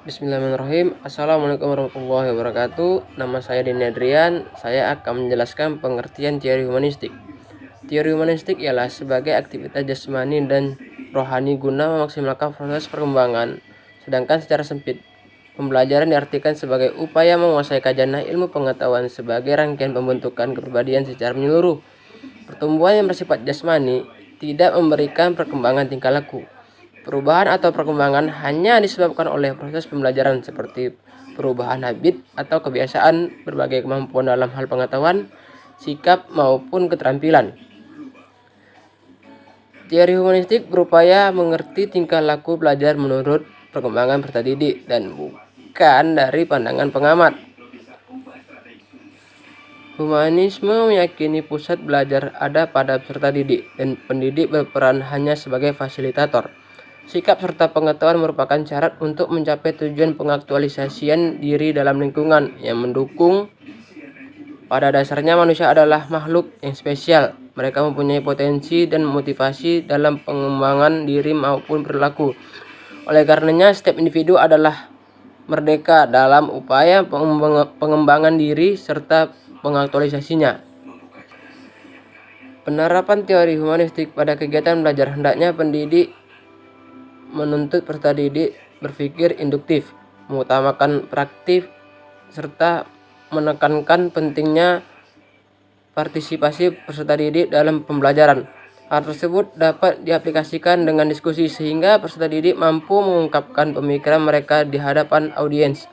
Bismillahirrahmanirrahim. Assalamualaikum warahmatullahi wabarakatuh. Nama saya Dini Adrian. Saya akan menjelaskan pengertian teori humanistik. Teori humanistik ialah sebagai aktivitas jasmani dan rohani guna memaksimalkan proses perkembangan. Sedangkan secara sempit, pembelajaran diartikan sebagai upaya menguasai khazanah ilmu pengetahuan sebagai rangkaian pembentukan kepribadian secara menyeluruh. Pertumbuhan yang bersifat jasmani tidak memberikan perkembangan tingkah laku. Perubahan atau perkembangan hanya disebabkan oleh proses pembelajaran seperti perubahan habit atau kebiasaan, berbagai kemampuan dalam hal pengetahuan, sikap maupun keterampilan. Teori humanistik berupaya mengerti tingkah laku belajar menurut perkembangan peserta didik dan bukan dari pandangan pengamat. Humanisme meyakini pusat belajar ada pada peserta didik dan pendidik berperan hanya sebagai fasilitator. Sikap serta pengetahuan merupakan syarat untuk mencapai tujuan pengaktualisasian diri dalam lingkungan yang mendukung. Pada dasarnya manusia adalah makhluk yang spesial. Mereka mempunyai potensi dan motivasi dalam pengembangan diri maupun perilaku. Oleh karenanya, setiap individu adalah merdeka dalam upaya pengembangan diri serta pengaktualisasinya. Penerapan teori humanistik pada kegiatan belajar hendaknya pendidik menuntut peserta didik berpikir induktif, mengutamakan praktik, serta menekankan pentingnya partisipasi peserta didik dalam pembelajaran. Hal tersebut dapat diaplikasikan dengan diskusi sehingga peserta didik mampu mengungkapkan pemikiran mereka di hadapan audiens.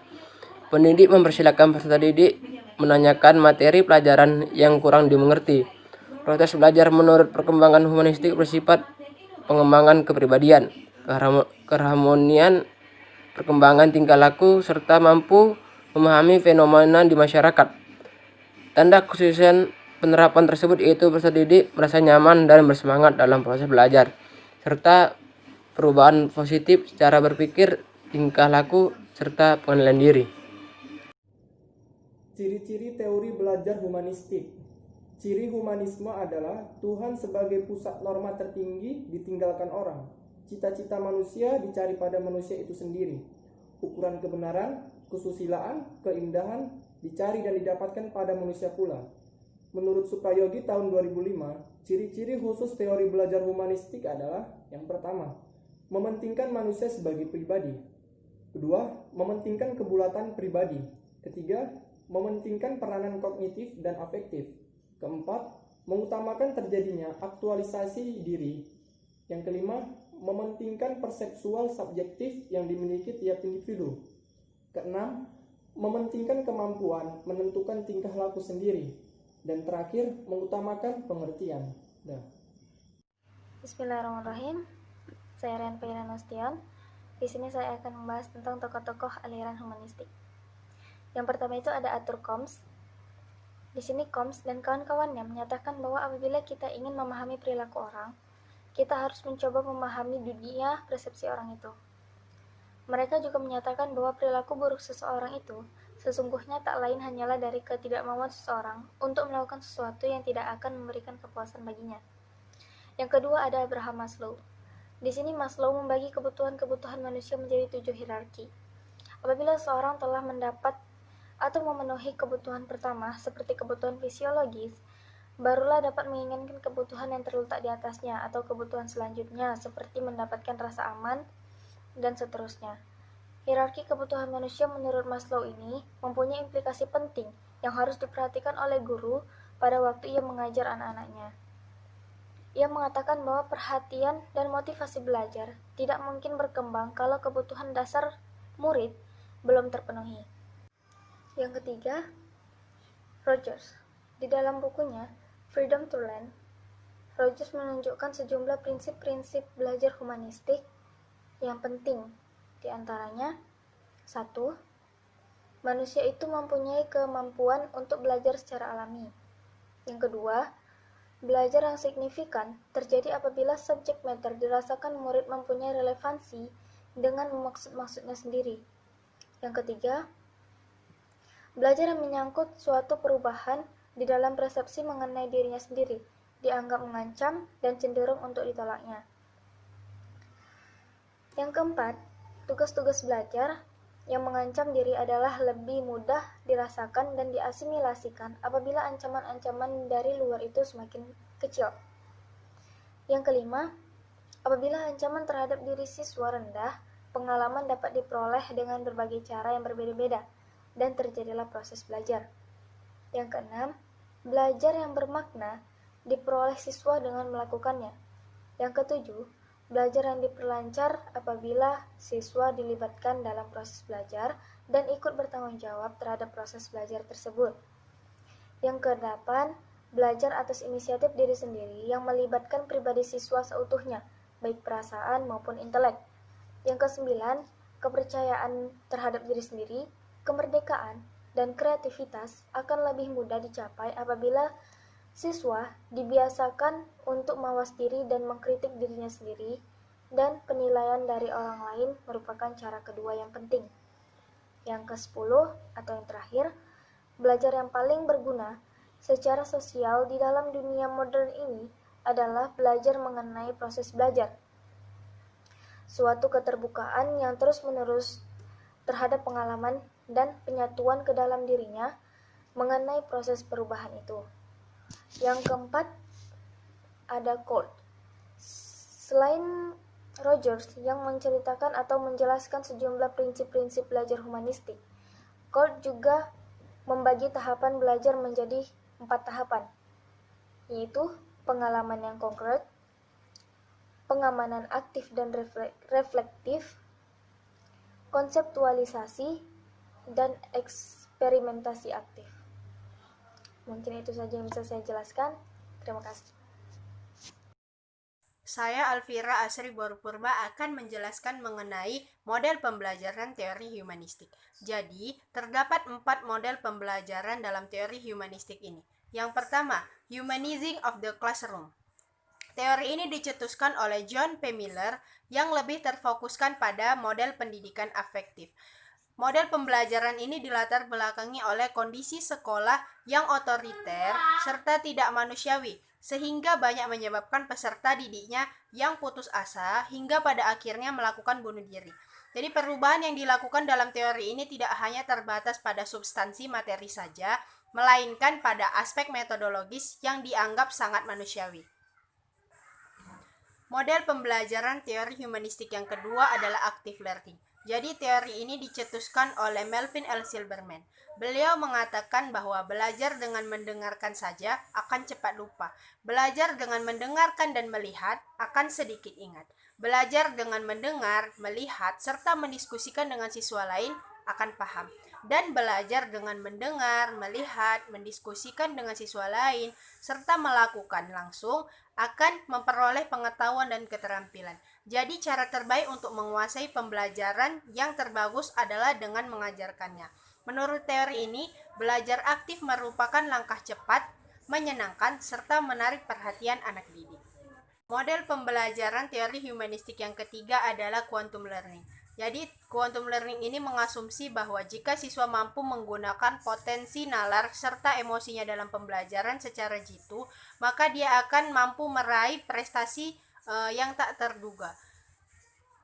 Pendidik mempersilakan peserta didik menanyakan materi pelajaran yang kurang dimengerti. Proses belajar menurut perkembangan humanistik bersifat pengembangan kepribadian, keharmonian, perkembangan tingkah laku, serta mampu memahami fenomena di masyarakat. Tanda khususan penerapan tersebut yaitu peserta didik merasa nyaman dan bersemangat dalam proses belajar, serta perubahan positif secara berpikir, tingkah laku, serta pengendalian diri. Ciri-ciri teori belajar humanistik. Ciri humanisme adalah Tuhan sebagai pusat norma tertinggi ditinggalkan orang. Cita-cita manusia dicari pada manusia itu sendiri. Ukuran kebenaran, kesusilaan, keindahan dicari dan didapatkan pada manusia pula. Menurut Suprayogi tahun 2005, ciri-ciri khusus teori belajar humanistik adalah: yang pertama, mementingkan manusia sebagai pribadi. Kedua, mementingkan kebulatan pribadi. Ketiga, mementingkan peranan kognitif dan afektif. Keempat, mengutamakan terjadinya aktualisasi diri. Yang kelima, mementingkan persepsual subjektif yang dimiliki tiap individu. Keenam, mementingkan kemampuan menentukan tingkah laku sendiri. Dan terakhir, mengutamakan pengertian. Bismillahirrahmanirrahim. Saya Rian Pairan Nasution. Di sini saya akan membahas tentang tokoh-tokoh aliran humanistik. Yang pertama itu ada Arthur Combs. Di sini Combs dan kawan-kawannya menyatakan bahwa apabila kita ingin memahami perilaku orang, kita harus mencoba memahami dunia persepsi orang itu. Mereka juga menyatakan bahwa perilaku buruk seseorang itu sesungguhnya tak lain hanyalah dari ketidakmauan seseorang untuk melakukan sesuatu yang tidak akan memberikan kepuasan baginya. Yang kedua ada Abraham Maslow. Di sini Maslow membagi kebutuhan-kebutuhan manusia menjadi 7 hierarki. Apabila seorang telah mendapat atau memenuhi kebutuhan pertama seperti kebutuhan fisiologis, barulah dapat menginginkan kebutuhan yang terletak di atasnya atau kebutuhan selanjutnya seperti mendapatkan rasa aman dan seterusnya. Hierarki kebutuhan manusia menurut Maslow ini mempunyai implikasi penting yang harus diperhatikan oleh guru pada waktu ia mengajar anak-anaknya. Ia mengatakan bahwa perhatian dan motivasi belajar tidak mungkin berkembang kalau kebutuhan dasar murid belum terpenuhi. Yang ketiga, Rogers. Di dalam bukunya Freedom to Learn, Rogers menunjukkan sejumlah prinsip-prinsip belajar humanistik yang penting. Di antaranya, 1. Manusia itu mempunyai kemampuan untuk belajar secara alami. Yang kedua, belajar yang signifikan terjadi apabila subject matter dirasakan murid mempunyai relevansi dengan maksud-maksudnya sendiri. Yang ketiga, belajar yang menyangkut suatu perubahan di dalam persepsi mengenai dirinya sendiri dianggap mengancam dan cenderung untuk ditolaknya. Yang keempat, tugas-tugas belajar yang mengancam diri adalah lebih mudah dirasakan dan diasimilasikan apabila ancaman-ancaman dari luar itu semakin kecil. Yang kelima, apabila ancaman terhadap diri siswa rendah, pengalaman dapat diperoleh dengan berbagai cara yang berbeda-beda, dan terjadilah proses belajar. Yang keenam, belajar yang bermakna diperoleh siswa dengan melakukannya. Yang ketujuh, belajar yang diperlancar apabila siswa dilibatkan dalam proses belajar dan ikut bertanggung jawab terhadap proses belajar tersebut. Yang kedelapan, belajar atas inisiatif diri sendiri yang melibatkan pribadi siswa seutuhnya, baik perasaan maupun intelek. Yang kesembilan, kepercayaan terhadap diri sendiri, kemerdekaan, dan kreativitas akan lebih mudah dicapai apabila siswa dibiasakan untuk mawas diri dan mengkritik dirinya sendiri, dan penilaian dari orang lain merupakan cara kedua yang penting. Yang ke-10 atau yang terakhir, belajar yang paling berguna secara sosial di dalam dunia modern ini adalah belajar mengenai proses belajar. Suatu keterbukaan yang terus-menerus terhadap pengalaman dan penyatuan ke dalam dirinya mengenai proses perubahan itu. Yang keempat, ada Colt. Selain Rogers yang menceritakan atau menjelaskan sejumlah prinsip-prinsip belajar humanistik, Colt juga membagi tahapan belajar menjadi 4 tahapan, yaitu pengalaman yang konkret, pengamanan aktif dan reflektif, konseptualisasi, dan eksperimentasi aktif. Mungkin itu saja yang bisa saya jelaskan. Terima kasih. Saya Alvira Asri Borpurba akan menjelaskan mengenai model pembelajaran teori humanistik. Jadi, terdapat 4 model pembelajaran dalam teori humanistik ini. Yang pertama, Humanizing of the Classroom. Teori ini dicetuskan oleh John P. Miller yang lebih terfokuskan pada model pendidikan afektif. Model pembelajaran ini dilatar belakangi oleh kondisi sekolah yang otoriter serta tidak manusiawi, sehingga banyak menyebabkan peserta didiknya yang putus asa hingga pada akhirnya melakukan bunuh diri. Jadi perubahan yang dilakukan dalam teori ini tidak hanya terbatas pada substansi materi saja, melainkan pada aspek metodologis yang dianggap sangat manusiawi. Model pembelajaran teori humanistik yang kedua adalah active learning. Jadi teori ini dicetuskan oleh Melvin L. Silberman. Beliau mengatakan bahwa belajar dengan mendengarkan saja akan cepat lupa. Belajar dengan mendengarkan dan melihat akan sedikit ingat. Belajar dengan mendengar, melihat, serta mendiskusikan dengan siswa lain akan paham. Dan belajar dengan mendengar, melihat, mendiskusikan dengan siswa lain, serta melakukan langsung akan memperoleh pengetahuan dan keterampilan. Jadi cara terbaik untuk menguasai pembelajaran yang terbagus adalah dengan mengajarkannya. Menurut teori ini, belajar aktif merupakan langkah cepat, menyenangkan, serta menarik perhatian anak didik. Model pembelajaran teori humanistik yang ketiga adalah quantum learning. Jadi, quantum learning ini mengasumsi bahwa jika siswa mampu menggunakan potensi nalar serta emosinya dalam pembelajaran secara jitu, maka dia akan mampu meraih prestasi yang tak terduga.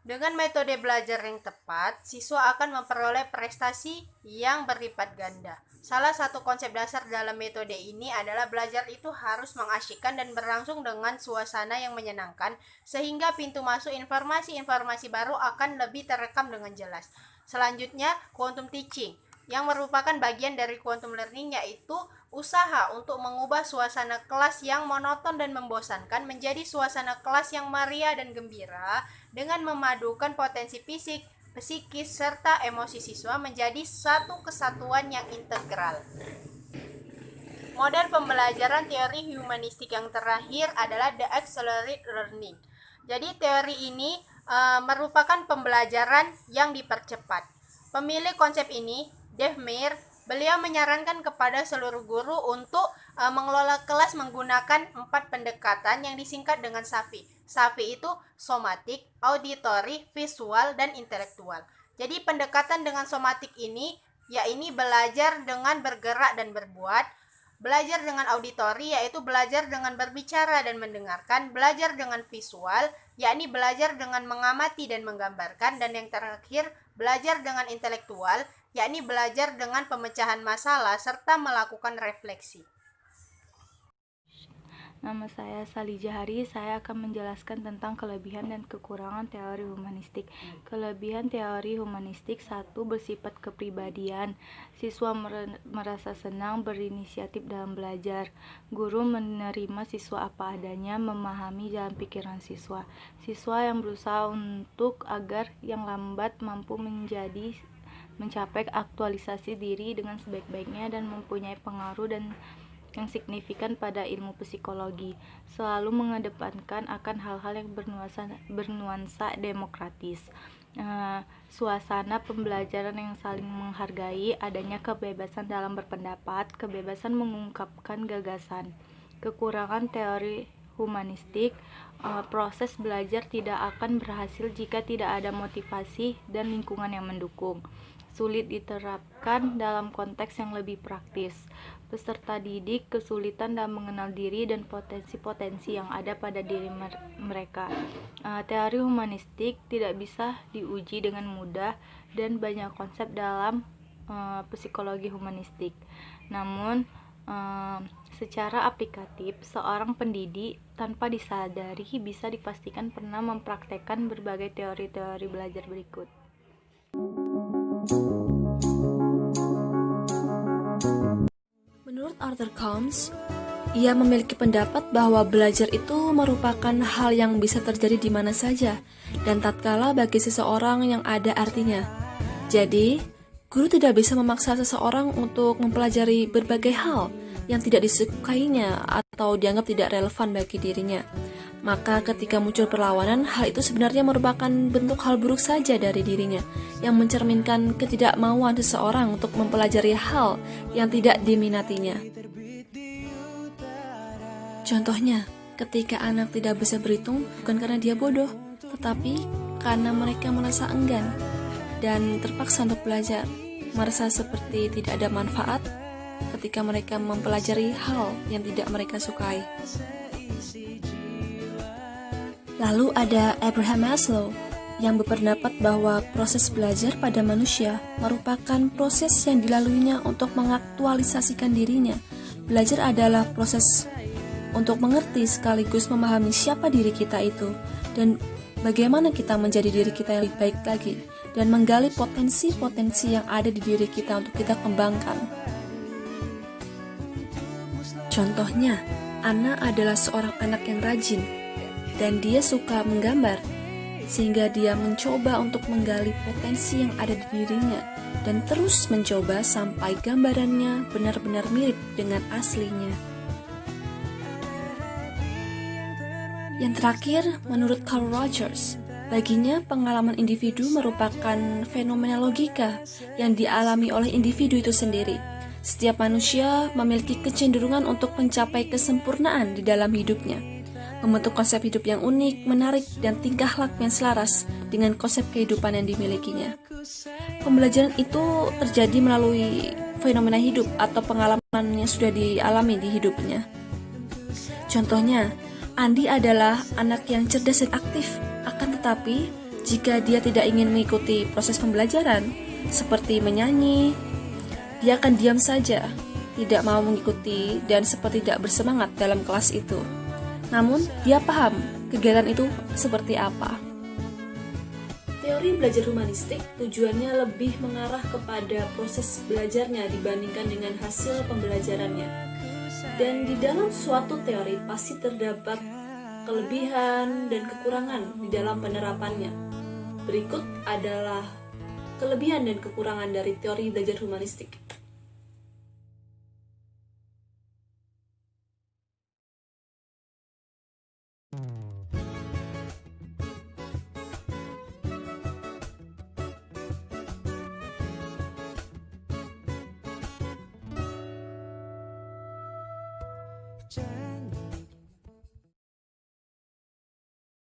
Dengan metode belajar yang tepat, siswa akan memperoleh prestasi yang berlipat ganda. Salah satu konsep dasar dalam metode ini adalah belajar itu harus mengasyikkan dan berlangsung dengan suasana yang menyenangkan, sehingga pintu masuk informasi-informasi baru akan lebih terekam dengan jelas. Selanjutnya, quantum teaching, yang merupakan bagian dari quantum learning, yaitu usaha untuk mengubah suasana kelas yang monoton dan membosankan menjadi suasana kelas yang meriah dan gembira dengan memadukan potensi fisik, psikis, serta emosi siswa menjadi satu kesatuan yang integral. Model pembelajaran teori humanistik yang terakhir adalah the accelerated learning. Jadi teori ini merupakan pembelajaran yang dipercepat. Pemilik konsep ini, Dave Meir, beliau menyarankan kepada seluruh guru untuk mengelola kelas menggunakan 4 pendekatan yang disingkat dengan SAFI. SAFI itu somatik, auditory, visual, dan intelektual. Jadi pendekatan dengan somatik ini, yakni belajar dengan bergerak dan berbuat. Belajar dengan auditory, yaitu belajar dengan berbicara dan mendengarkan. Belajar dengan visual, yakni belajar dengan mengamati dan menggambarkan. Dan yang terakhir, Belajar dengan intelektual, yakni belajar dengan pemecahan masalah serta melakukan refleksi. Nama saya Sali Jahari, saya akan menjelaskan tentang kelebihan dan kekurangan teori humanistik. Kelebihan teori humanistik: 1. Bersifat kepribadian. Siswa merasa senang berinisiatif dalam belajar. Guru menerima siswa apa adanya, memahami jalan pikiran siswa. Siswa yang berusaha untuk agar yang lambat mampu mencapai aktualisasi diri dengan sebaik-baiknya dan mempunyai pengaruh dan yang signifikan pada ilmu psikologi, selalu mengedepankan akan hal-hal yang bernuansa demokratis. Suasana pembelajaran yang saling menghargai, adanya kebebasan dalam berpendapat, kebebasan mengungkapkan gagasan. Kekurangan teori humanistik: proses belajar tidak akan berhasil jika tidak ada motivasi dan lingkungan yang mendukung. Sulit diterapkan dalam konteks yang lebih praktis. Peserta didik kesulitan dalam mengenal diri dan potensi-potensi yang ada pada diri mereka. Teori humanistik tidak bisa diuji dengan mudah dan banyak konsep dalam psikologi humanistik. Namun, secara aplikatif, seorang pendidik tanpa disadari bisa dipastikan pernah mempraktekkan berbagai teori-teori belajar berikut. Menurut Arthur Combs, ia memiliki pendapat bahwa belajar itu merupakan hal yang bisa terjadi di mana saja dan tatkala bagi seseorang yang ada artinya. Jadi, guru tidak bisa memaksa seseorang untuk mempelajari berbagai hal yang tidak disukainya atau dianggap tidak relevan bagi dirinya. Maka ketika muncul perlawanan, hal itu sebenarnya merupakan bentuk hal buruk saja dari dirinya, yang mencerminkan ketidakmauan seseorang untuk mempelajari hal yang tidak diminatinya. Contohnya, ketika anak tidak bisa berhitung, bukan karena dia bodoh, tetapi karena mereka merasa enggan dan terpaksa untuk belajar, merasa seperti tidak ada manfaat ketika mereka mempelajari hal yang tidak mereka sukai. Lalu ada Abraham Maslow yang berpendapat bahwa proses belajar pada manusia merupakan proses yang dilaluinya untuk mengaktualisasikan dirinya. Belajar adalah proses untuk mengerti sekaligus memahami siapa diri kita itu dan bagaimana kita menjadi diri kita yang lebih baik lagi dan menggali potensi-potensi yang ada di diri kita untuk kita kembangkan. Contohnya, Anna adalah seorang anak yang rajin dan dia suka menggambar, sehingga dia mencoba untuk menggali potensi yang ada di dirinya dan terus mencoba sampai gambarannya benar-benar mirip dengan aslinya. Yang terakhir, menurut Carl Rogers, baginya pengalaman individu merupakan fenomena logika yang dialami oleh individu itu sendiri. Setiap manusia memiliki kecenderungan untuk mencapai kesempurnaan di dalam hidupnya, membentuk konsep hidup yang unik, menarik, dan tingkah laku yang selaras dengan konsep kehidupan yang dimilikinya. Pembelajaran itu terjadi melalui fenomena hidup atau pengalaman yang sudah dialami di hidupnya. Contohnya, Andi adalah anak yang cerdas dan aktif, akan tetapi jika dia tidak ingin mengikuti proses pembelajaran, seperti menyanyi, dia akan diam saja, tidak mau mengikuti, dan seperti tidak bersemangat dalam kelas itu. Namun, dia paham kegiatan itu seperti apa. Teori belajar humanistik tujuannya lebih mengarah kepada proses belajarnya dibandingkan dengan hasil pembelajarannya. Dan di dalam suatu teori pasti terdapat kelebihan dan kekurangan di dalam penerapannya. Berikut adalah kelebihan dan kekurangan dari teori belajar humanistik.